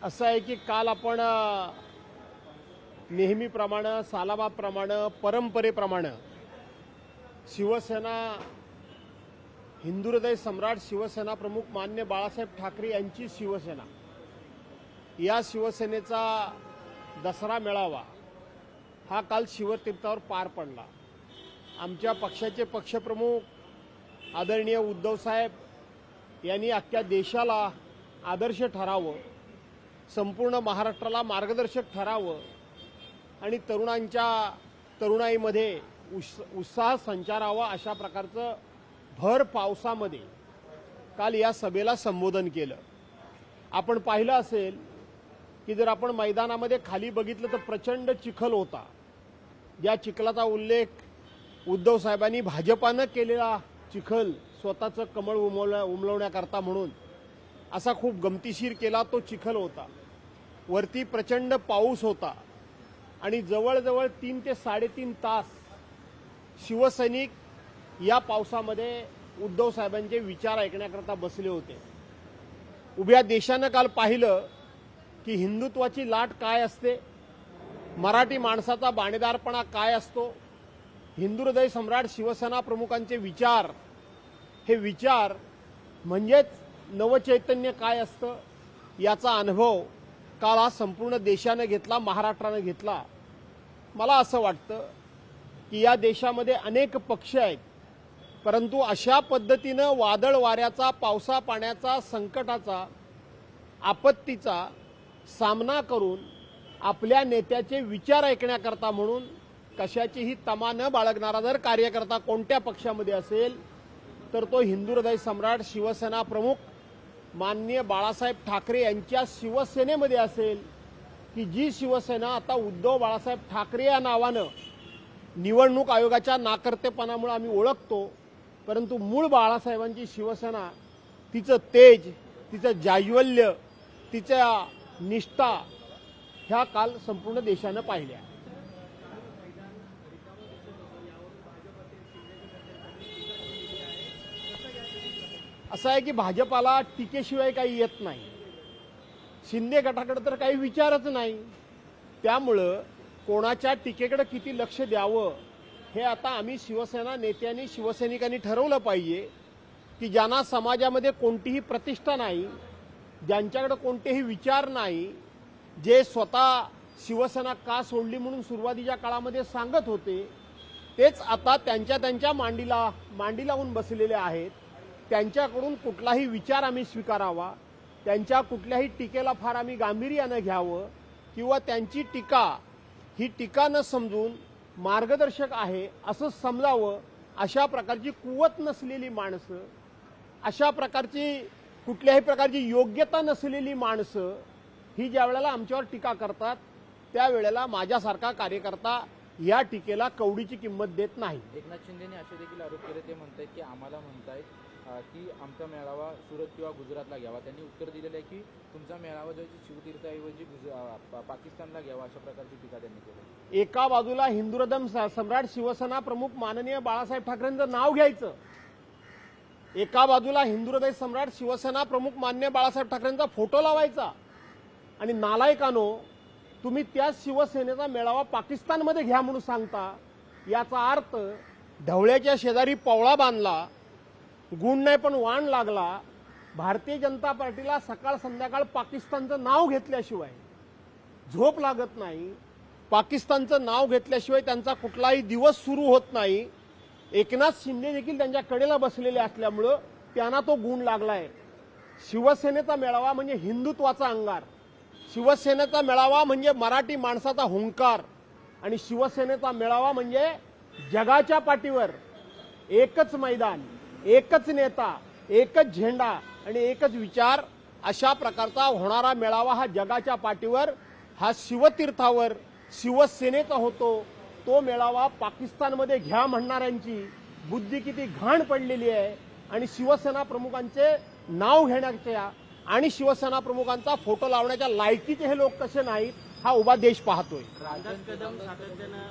असं आहे की काल आपण नेहमीप्रमाणे सालाबादप्रमाणे परंपरेप्रमाणे शिवसेना हिंदुहृदय सम्राट शिवसेना प्रमुख मान्य बाळासाहेब ठाकरे यांची शिवसेना या शिवसेनेचा दसरा मेळावा हा काल शिवतीर्थावर पार पडला। आमच्या पक्षाचे पक्षप्रमुख आदरणीय उद्धव साहेब यांनी अख्ख्या देशाला आदर्श ठरावं, संपूर्ण महाराष्ट्राला मार्गदर्शक ठरावं आणि तरुणाईमध्ये उत्साह संचारावा अशा प्रकारचं भर पावसामध्ये काल या सभेला संबोधन केलं। आपण पाहिलं असेल की जर आपण मैदानामध्ये खाली बघितलं तर प्रचंड चिखल होता। या चिखलाचा उल्लेख उद्धव साहेबांनी भाजपानं केलेला चिखल स्वतःचं कमळ उमलवण्याकरता म्हणून असा खूप गमतीशीर केला तो चिखल होता। वरती प्रचंड पाऊस होता आणि जवळजवळ 3 ते 3.5 तास शिवसैनिक या पावसामध्ये उद्धव साहेबांचे विचार ऐकण्याकरता बसले होते। उभ्या देशानं काल पाहिलं की हिंदुत्वाची लाट काय असते, मराठी माणसाचा बाणेदारपणा काय असतो, हिंदुहृदय सम्राट शिवसेना प्रमुखांचे विचार, हे विचार म्हणजेच नवचैतन्य काय असतं याचा अनुभव काल हा संपूर्ण देशाने घेतला, महाराष्ट्राने घेतला। मला असं वाटतं की या देशामध्ये अनेक पक्ष आहेत, परंतु अशा पद्धतीनं वादळ वाऱ्याचा, पावसा पाण्याचा, संकटाचा, आपत्तीचा सामना करून आपल्या नेत्याचे विचार ऐकण्याकरता म्हणून कशाचीही तमा न बाळगणारा जर कार्यकर्ता कोणत्या पक्षामध्ये असेल तर तो हिंदुहृदय सम्राट शिवसेना प्रमुख माननीय बाळासाहेब ठाकरे यांच्या शिवसेनेमध्ये असेल, की जी शिवसेना आता उद्धव बाळासाहेब ठाकरे या नावानं निवडणूक आयोगाच्या नाकर्तेपणामुळे आम्ही ओळखतो, परंतु मूळ बाळासाहेबांची शिवसेना, तिचं तेज, तिचं जाज्वल्य, तिच्या निष्ठा ह्या काल संपूर्ण देशानं पाहिल्या। असं आहे की भाजपाला टीकेशिवाय काही येत नाही, शिंदे गटाकडे तर काही विचारच नाही। त्यामुळं कोणाच्या टीकेकडे किती लक्ष द्यावं हे आता आम्ही शिवसेना नेत्यांनी, शिवसैनिकांनी ठरवलं पाहिजे की ज्यांना समाजामध्ये कोणतीही प्रतिष्ठा नाही, ज्यांच्याकडे कोणतेही विचार नाही, जे स्वतः शिवसेना का सोडली म्हणून सुरुवातीच्या काळामध्ये सांगत होते, तेच आता त्यांच्या मांडी लावून बसलेले आहेत। त्यांच्याकडून कुठलाही विचार आम्ही स्वीकारावा, त्यांच्या कुठल्याही टीकेला फार आम्ही गांभीर्यानं घ्यावं किंवा त्यांची टीका ही टीका न समजून मार्गदर्शक आहे असं समजावं। अशा प्रकारची कुवत नसलेली माणसं, अशा प्रकारची कुठल्याही प्रकारची योग्यता नसलेली माणसं ही ज्या वेळेला आमच्यावर टीका करतात त्यावेळेला माझ्यासारखा कार्यकर्ता या टीकेला कवडीची किंमत देत नाही। एकनाथ शिंदेने असे देखील आरोप केले, ते म्हणतायत की आम्हाला म्हणतायत की आमचा मेळावा सुरत किंवा गुजरातला घ्यावा। त्यांनी उत्तर दिलेलं आहे की तुमचा मेळावा जो शिवतीर्थाऐवजी पाकिस्तानला घ्यावा, अशा प्रकारची टीका त्यांनी केली। एका बाजूला हिंदुहृदय सम्राट शिवसेना प्रमुख माननीय बाळासाहेब ठाकरेंचं नाव घ्यायचं, एका बाजूला हिंदुहृदय सम्राट शिवसेना प्रमुख माननीय बाळासाहेब ठाकरेंचा फोटो लावायचा आणि नालायकानो तुम्ही त्या शिवसेनेचा मेळावा पाकिस्तानमध्ये घ्या म्हणून सांगता। याचा अर्थ ढवळ्याच्या शेजारी पवळा बांधला, गुण नाही पण वाण लागला। भारतीय जनता पार्टीला सकाळ संध्याकाळ पाकिस्तानचं नाव घेतल्याशिवाय झोप लागत नाही, पाकिस्तानचं नाव घेतल्याशिवाय त्यांचा कुठलाही दिवस सुरू होत नाही। एकनाथ शिंदे देखील त्यांच्या कडेला बसलेले असल्यामुळं त्यांना तो गुण लागलाय। शिवसेनेचा मेळावा म्हणजे हिंदुत्वाचा अंगार, शिवसेनेचा मेळावा म्हणजे मराठी माणसाचा हुंकार आणि शिवसेनेचा मेळावा म्हणजे जगाच्या पाठीवर एकच मैदान, एकच नेता, एकच झेंडा आणि एकच विचार अशा प्रकारचा होणारा मेळावा हा जगाच्या पाठीवर, हा शिवतीर्थावर शिवसेनेचा होतो। तो मेळावा पाकिस्तानमध्ये घ्या म्हणणाऱ्यांची बुद्धी किती घाण पडलेली आहे आणि शिवसेना प्रमुखांचे नाव घेण्याच्या आणि शिवसेना प्रमुखांचा फोटो लावण्याच्या लायकीचे हे लोक कसे नाहीत हा उभा देश पाहतोय। रामदास कदम सातत्यानं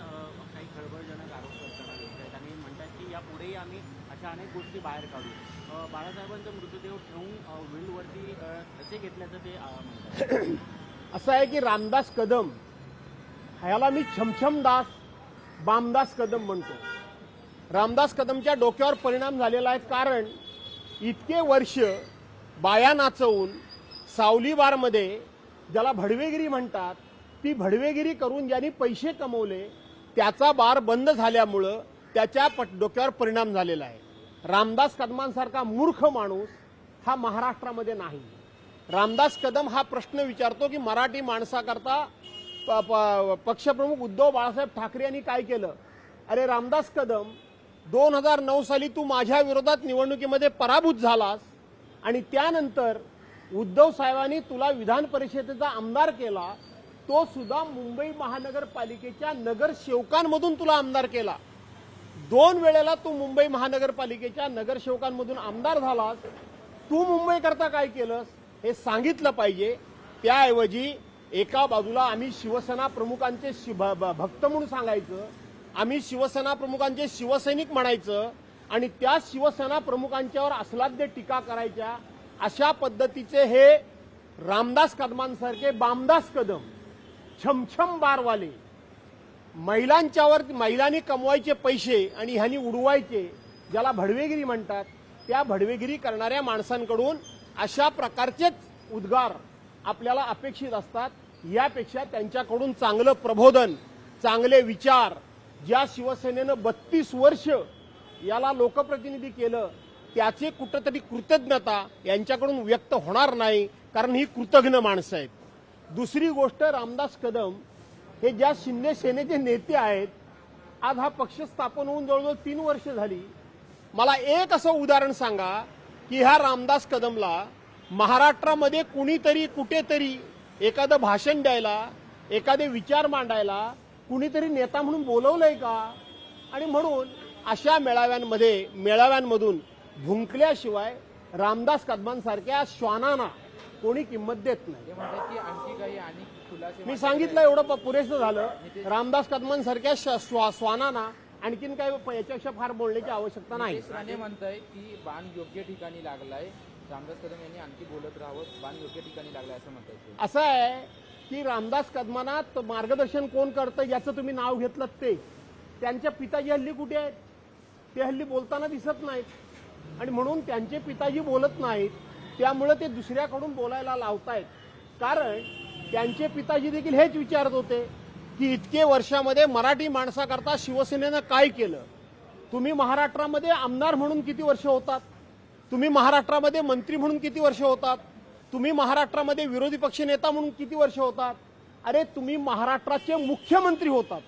काही खळबळजनक आरोप करतात आणि म्हणतात की यापुढेही आम्ही अशा अनेक गोष्टी बाहेर काढू। बाळासाहेबांचा मृतदेह ठेवून व्हीलवरती कसे घेतल्याचं ते म्हणतात। असं आहे की रामदास कदम ह्याला मी छमछमदास बामदास कदम म्हणतो. रामदास कदमच्या डोक्यावर परिणाम झालेला आहे, कारण इतके वर्ष बाया नाचवून सावली बारमध्ये ज्याला भडवेगिरी म्हणतात ती भडवेगिरी करून ज्यांनी पैसे कमवले त्याचा बार बंद झाल्यामुळं त्याच्या डोक्यावर परिणाम झालेला आहे. रामदास कदमांसारखा मूर्ख माणूस हा महाराष्ट्रामध्ये नाही. रामदास कदम हा प्रश्न विचारतो की मराठी माणसाकरता पक्षप्रमुख उद्धव बाळासाहेब ठाकरे यांनी काय केलं. अरे रामदास कदम, 2009 साली तू माझ्या विरोधात निवडणुकीमध्ये पराभूत झालास आणि त्यानंतर उद्धव साहेबांनी तुला विधान परिषदेचा आमदार केला, तो सुद्धा मुंबई महानगरपालिकेच्या नगरसेवकांमधून तुला आमदार केला. 2 वेळेला तू मुंबई महानगरपालिकेच्या नगरसेवकांमधून आमदार झालास. तू मुंबईकरता काय केलंस हे सांगितलं पाहिजे. त्याऐवजी एका बाजूला आम्ही शिवसेना प्रमुखांचे भक्त म्हणून सांगायचं, आम्ही शिवसेना प्रमुखांचे शिवसैनिक म्हणायचं आणि त्या शिवसेना प्रमुखांच्यावर अस्लाद्य टीका करायच्या. अशा पद्धतीचे हे रामदास कदमांसारखे बामदास कदम, छमछम बारवाले, महिलांनी कमवायचे पैसे आणि ह्यांनी उडवायचे, ज्याला भडवेगिरी म्हणतात, त्या भडवेगिरी करणाऱ्या माणसांकडून अशा प्रकारचेच उद्गार आपल्याला अपेक्षित असतात. यापेक्षा त्यांच्याकडून चांगलं प्रबोधन, चांगले विचार, ज्या शिवसेनेनं 32 वर्ष याला लोकप्रतिनिधी केलं त्याचे कुठेतरी कृतज्ञता यांच्याकडून व्यक्त होणार नाही, कारण ही कृतज्ञ माणसं आहेत. दुसरी गोष्ट, रामदास कदम हे ज्या शिंदे सेनेचे नेते आहेत, आज हा पक्ष स्थापन होऊन जवळजवळ 3 वर्ष झाली. मला एक असं उदाहरण सांगा की ह्या रामदास कदमला महाराष्ट्रामध्ये कुणीतरी कुठेतरी एखादं भाषण द्यायला, एखादे विचार मांडायला कुणीतरी नेता म्हणून बोलवलंय का. आणि म्हणून अशा मेळाव्यांमधून भुंकल्याशिवाय रामदास कदमांसारख्या श्वानांना कोणी किंमत देत नाही. ते म्हणतात की आणखी काही आणि खुलासे मी सांगितलं एवढं पुरेसं झालं. रामदास कदमांसारख्या श्वानांना आणखीन काय याच्यापेक्षा फार बोलण्याची आवश्यकता नाही. नितेश राणे म्हणताय की बाण योग्य ठिकाणी लागलाय, रामदास कदम यांनी आणखी बोलत राहावं, बाण योग्य ठिकाणी लागलाय असं म्हणताय. असं आहे की रामदास कदमांना मार्गदर्शन कोण करतं याचं तुम्ही नाव घेतलं ते. त्यांच्या पिताजी हल्ली कुठे आहेत, ते हल्ली बोलताना दिसत नाहीत आणि म्हणून त्यांचे पिताजी बोलत नाहीत, त्यामुळे ते दुसऱ्याकडून बोलायला लावतायत. कारण त्यांचे पिताजी देखील हेच विचारत होते की इतके वर्षामध्ये मराठी माणसाकरता शिवसेनेनं काय केलं. तुम्ही महाराष्ट्रामध्ये आमदार म्हणून किती वर्ष होतात, तुम्ही महाराष्ट्रामध्ये मंत्री म्हणून किती वर्ष होतात, तुम्ही महाराष्ट्रामध्ये विरोधी पक्ष नेता म्हणून किती वर्ष होतात. अरे तुम्ही महाराष्ट्राचे मुख्यमंत्री होतात.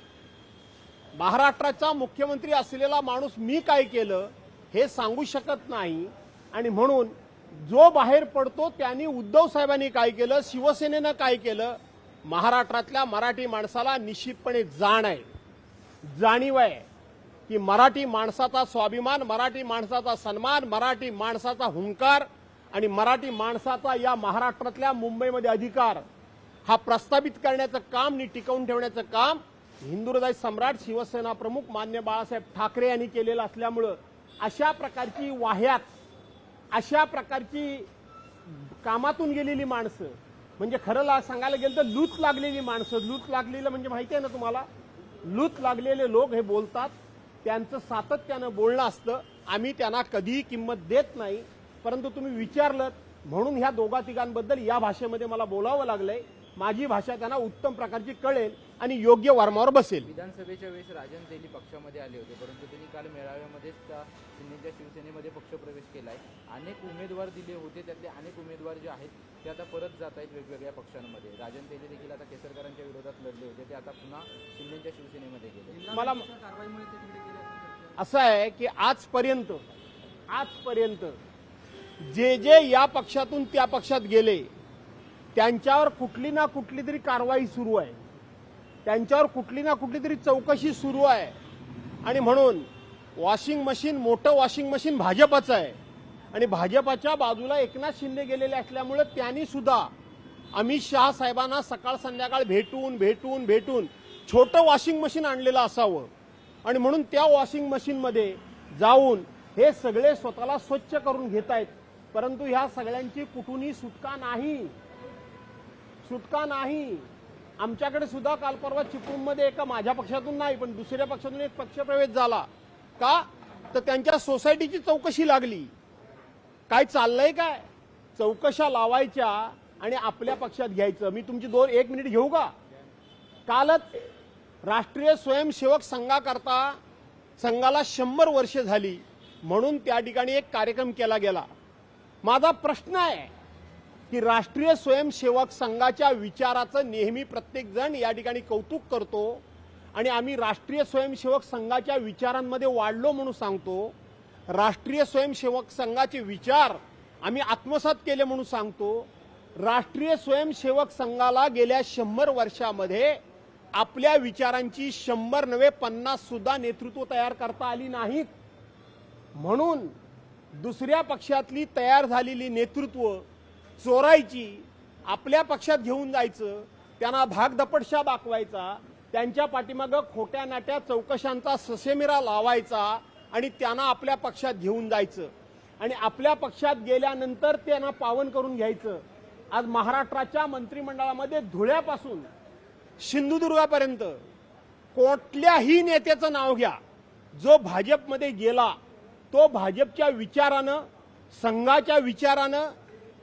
महाराष्ट्राचा मुख्यमंत्री असलेला माणूस मी काय केलं हे सांगू शकत नाही. आणि म्हणून जो बाहेर पडतो त्यांनी उद्धव साहेबांनी काय केलं, शिवसेनेनं काय केलं, महाराष्ट्रातल्या मराठी माणसाला निश्चितपणे जाणीव आहे की मराठी माणसाचा स्वाभिमान, मराठी माणसाचा सन्मान, मराठी माणसाचा हुंकार आणि मराठी माणसाचा या महाराष्ट्रातल्या मुंबईमध्ये अधिकार हा प्रस्थापित करण्याचं काम आणि टिकवून ठेवण्याचं काम हिंदुहृदय सम्राट शिवसेना प्रमुख मान्य बाळासाहेब ठाकरे यांनी केलेलं असल्यामुळं अशा प्रकारची वाह्यात, अशा प्रकारची कामातून गेलेली माणसं, म्हणजे खरं सांगायला गेलं तर लूट लागलेली माणसं, लूट लागलेलं म्हणजे माहिती आहे ना तुम्हाला, लूट लागलेले लोक हे बोलतात, त्यांचं सातत्यानं बोलणं असतं. आम्ही त्यांना कधीही किंमत देत नाही. परंतु तुम्ही विचारलं म्हणून ह्या दोघा तिघांबद्दल या भाषेमध्ये मला बोलावं लागलंय. माझी भाषा त्यांना उत्तम प्रकारची कळेल आणि योग्य वर्मावर बसेल. विधानसभेच्या वेळेस राजन तेली पक्षामध्ये आले होते, परंतु त्यांनी काल मेळाव्यामध्येच शिंदेच्या शिवसेनेमध्ये पक्षप्रवेश केलाय. अनेक उमेदवार दिले होते, त्यातले अनेक उमेदवार जे आहेत ते आता परत जात आहेत वेगवेगळ्या पक्षांमध्ये. राजन तेली देखील आता केसरकरांच्या विरोधात लढले होते, ते आता पुन्हा शिंदेच्या शिवसेनेमध्ये गेले. मला असं आहे की आजपर्यंत जे या पक्षातून त्या पक्षात गेले त्यांच्यावर कुठली ना कुठली तरी कारवाई सुरू आहे, त्यांच्यावर कुठली ना कुठली तरी चौकशी सुरू आहे. आणि म्हणून मोठं वॉशिंग मशीन भाजपचं आहे आणि भाजपच्या बाजूला एकनाथ शिंदे गेलेले असल्यामुळे त्यांनी सुद्धा अमित शहा साहेबांना सकाळ संध्याकाळ भेटून छोटं वॉशिंग मशीन आणलेलं असावं. आणि म्हणून त्या वॉशिंग मशीनमध्ये जाऊन हे सगळे स्वतःला स्वच्छ करून घेत आहेत. परंतु ह्या सगळ्यांची कुठूनही सुटका नाही. सुटका नाही. आमच्याकडे सुद्धा काल परवा चिपळूणमध्ये एका माझ्या पक्षातून नाही पण दुसऱ्या पक्षातून एक पक्षप्रवेश झाला. का तर त्यांच्या सोसायटीची चौकशी लागली. काय चाललंय काय, चौकशा लावायच्या आणि आपल्या पक्षात घ्यायचं. मी तुमची 1 मिनिट घेऊ का? कालच राष्ट्रीय स्वयंसेवक संघाकरता संघाला 100 वर्ष झाली म्हणून त्या ठिकाणी एक कार्यक्रम केला गेला. माझा प्रश्न आहे की राष्ट्रीय स्वयंसेवक संघाच्या विचाराचं नेहमी प्रत्येक जण या ठिकाणी कौतुक करतो आणि आम्ही राष्ट्रीय स्वयंसेवक संघाच्या विचारांमध्ये वाढलो म्हणून सांगतो. राष्ट्रीय स्वयंसेवक संघाचे विचार आम्ही आत्मसात केले म्हणून सांगतो. राष्ट्रीय स्वयंसेवक संघाला गेल्या 100 वर्षामध्ये आपल्या विचारांची 100 नव्हे 50 सुद्धा नेतृत्व तयार करता आली नाहीत. म्हणून दुसऱ्या पक्षातली तयार झालेली नेतृत्व चोरायची, आपल्या पक्षात घेऊन जायचं, त्यांना धाकधपटशा दाखवायचा, त्यांच्या पाठीमागं खोट्या नाट्या चौकशांचा ससेमिरा लावायचा आणि त्यांना आपल्या पक्षात घेऊन जायचं आणि आपल्या पक्षात गेल्यानंतर त्यांना पावन करून घ्यायचं. आज महाराष्ट्राच्या मंत्रिमंडळामध्ये धुळ्यापासून सिंधुदुर्गापर्यंत कुठल्याही नेत्याचं नाव घ्या, जो भाजपमध्ये गेला तो भाजपच्या विचारानं, संघाच्या विचारानं,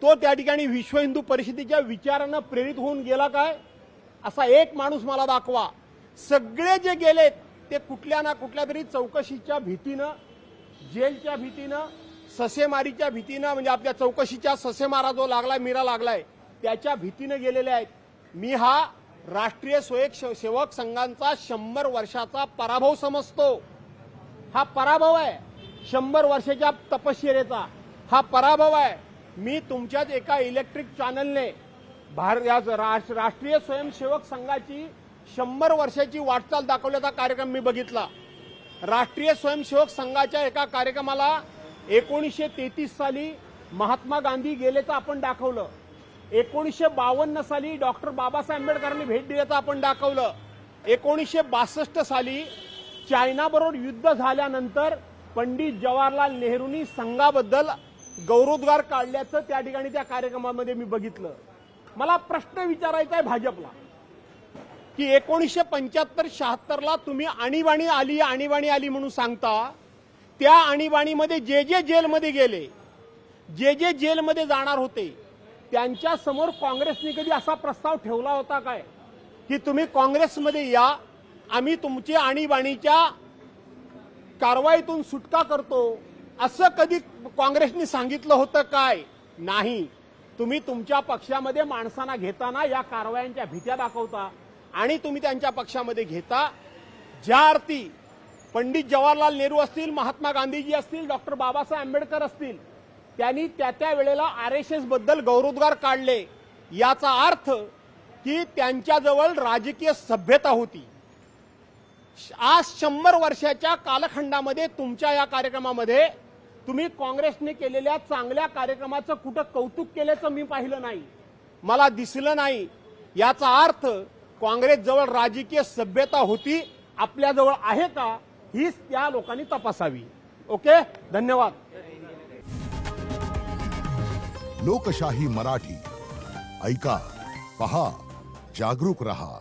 तो त्या ठिकाणी विश्व हिंदू परिषदेच्या विचारानं प्रेरित होऊन गेला काय? असा एक माणूस मला दाखवा. सगळे जे गेलेत ते कुठल्या ना कुठल्या तरी चौकशीच्या भीतीनं, जेलच्या भीतीनं, ससेमारीच्या भीतीनं, म्हणजे आपल्या चौकशीच्या ससेमारा जो लागलाय, मिरा लागलाय, त्याच्या भीतीनं गेलेले आहेत. मी हा राष्ट्रीय स्वयंसेवक संघांचा 100 वर्षाचा पराभव समजतो. हा पराभव आहे 100 वर्षाच्या तपश्चर्येचा, हा पराभव आहे. मी तुमच्याच एका इलेक्ट्रिक चॅनलने राष्ट्रीय स्वयंसेवक संघाची 100 वर्षाची वाटचाल दाखवल्याचा कार्यक्रम मी बघितला. राष्ट्रीय स्वयंसेवक संघाच्या एका कार्यक्रमाला 1933 साली महात्मा गांधी गेल्याचं आपण दाखवलं. 1952 साली डॉक्टर बाबासाहेब आंबेडकरांनी भेट दिल्याचं आपण दाखवलं. 1962 साली चायनाबरोबर युद्ध झाल्यानंतर पंडित जवाहरलाल नेहरूंनी संघाबद्दल गौरवोद्गार काढल्याचं त्या ठिकाणी त्या कार्यक्रमामध्ये मी बघितलं. मला प्रश्न विचारायचा आहे भाजपला की 1975-76ला तुम्ही आणीबाणी आली म्हणून सांगता. त्या आणीबाणीमध्ये जे जेलमध्ये गेले, जे जेलमध्ये जाणार होते, त्यांच्या समोर काँग्रेसने कधी असा प्रस्ताव ठेवला होता काय की तुम्ही काँग्रेसमध्ये या, आम्ही तुमची आणीबाणीच्या कारवाईतून सुटका करतो, असं कधी काँग्रेसने सांगितलं होतं काय? नाही. तुम्ही तुमच्या पक्षामध्ये माणसांना घेताना या कारवायांच्या भीत्या दाखवता आणि तुम्ही त्यांच्या पक्षामध्ये घेता. ज्या अर्थी पंडित जवाहरलाल नेहरू असतील, महात्मा गांधीजी असतील, डॉक्टर बाबासाहेब आंबेडकर असतील, त्यांनी त्या वेळेला RSS बद्दल गौरवोद्गार काढले. याचा अर्थ की त्यांच्याजवळ राजकीय सभ्यता होती. आज 100 वर्षाच्या कालखंडामध्ये तुमच्या या कार्यक्रमामध्ये तुम्ही काँग्रेसने केलेल्या चांगल्या कार्यक्रमाचं कुठं कौतुक केल्याचं मी पाहिलं नाही, मला दिसलं नाही. याचा अर्थ काँग्रेसजवळ राजकीय सभ्यता होती, आपल्याजवळ आहे का हीच त्या लोकांनी तपासावी. ओके, धन्यवाद. लोकशाही मराठी ऐका, पहा, जागरूक रहा.